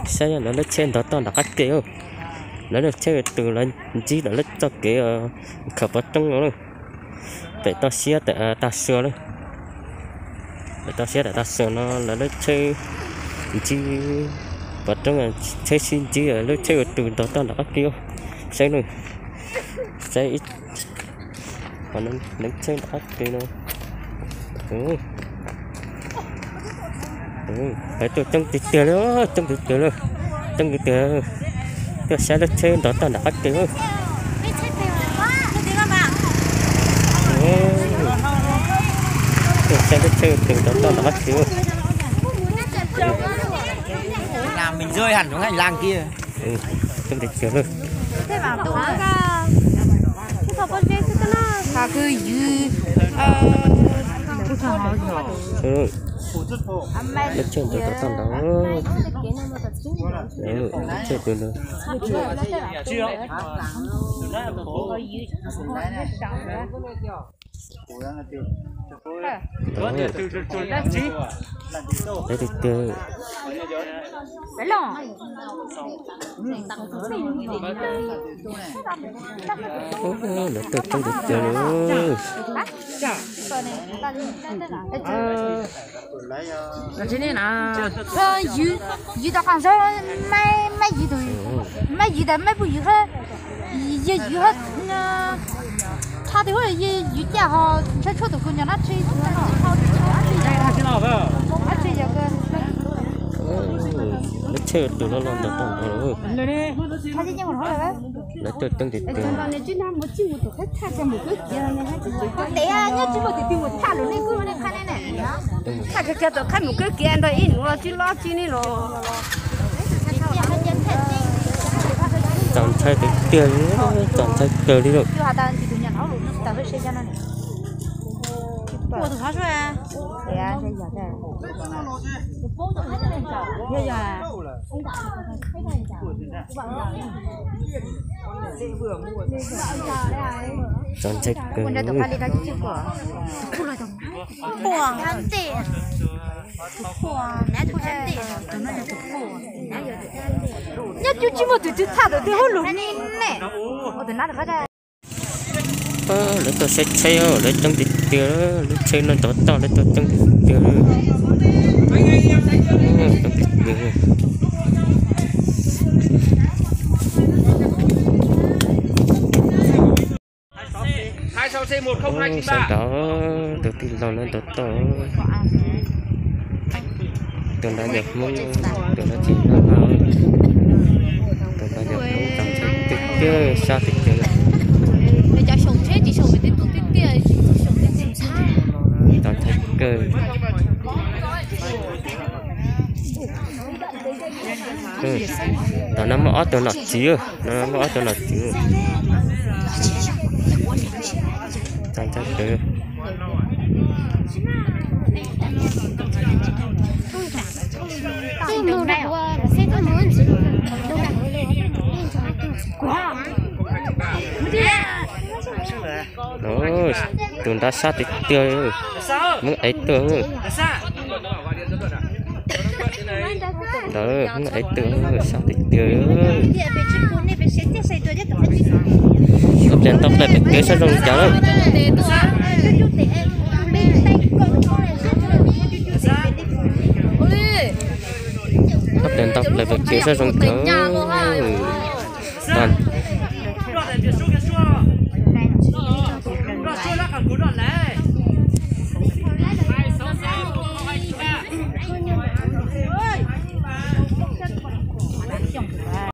Xe nó lên trên đó toàn là các kiểu nó được chơi từ lên chỉ là lên cho cái khởi bắt trong nó để ta xe để ta sửa đấy để ta xe để ta sửa nó là lên chơi chỉ bắt trong là chơi xin chỉ là lên chơi từ đó toàn là các kiểu xe nữa xe ít còn nó chơi là các kiểu nữa phải tôi trong tiệt tiền đó trong tiệt tiền luôn trong tiệt tiền tôi sẽ lên trên đó toàn là các kiểu tôi sẽ lên trên từ đó toàn là các kiểu làm mình rơi hẳn xuống hành lang kia trong tiệt tiền luôn lên trên từ đó toàn đó chơi từ nữa đấy thì chơi nó từ trong được chơi nữa thế này là鱼的好像卖鱼的卖鱼的卖不鱼哈鱼哈那他的话鱼价哈这车都跟人家吃好吃这个nó chơi từ nó làm được toàn rồi他这件我好了nó từ trong tiệt tiền对呀你这么的比我差了那个那看呢他这都看不个见到一路去拉去那咯chọn chơi tiệt tiền chọn chơi từ đi rồi我都发出来。对呀，这有的。有呀。chọn chơi từ. Mình đã tụi đi ra chứ của. Bùa, ăn tiền. Bùa, nãy tụi ăn tiền, tụi nó là tụi bùa. Nhất chú chỉ một tụi thả được tụi hốt lụt nè. Ở tụi nó được hết rồi. Lấy tôi sẽ chơi lấy trong tiệt tiền lấy chơi nó tốt to lấy tôi trong tiệt tiền trong tiệt tiền 2C10293 sau đó đầu tiên là nó tốt to tôi đã nhập mông tôi đã chỉ nó vào tôi đã nhập mông trong tiệt tiền sao tiệt tiền cho sống chết chỉ sống với tiền tụi tiền chỉ sống với tiền xa toàn thấy cơ tao nắm ở tao nạt chưa nó nắm ở tao nạt chưa toàn thấy cơ đâu đây sẽ có muốn gì đâu đây quá rồi tụi ta sát thì tiêu muốn ấy tưởng đó muốn ấy tưởng sát thì tiêu tập lên tập lại phải kế sát rồng cháu đâu tập lên tập lại phải kế sát rồng cháu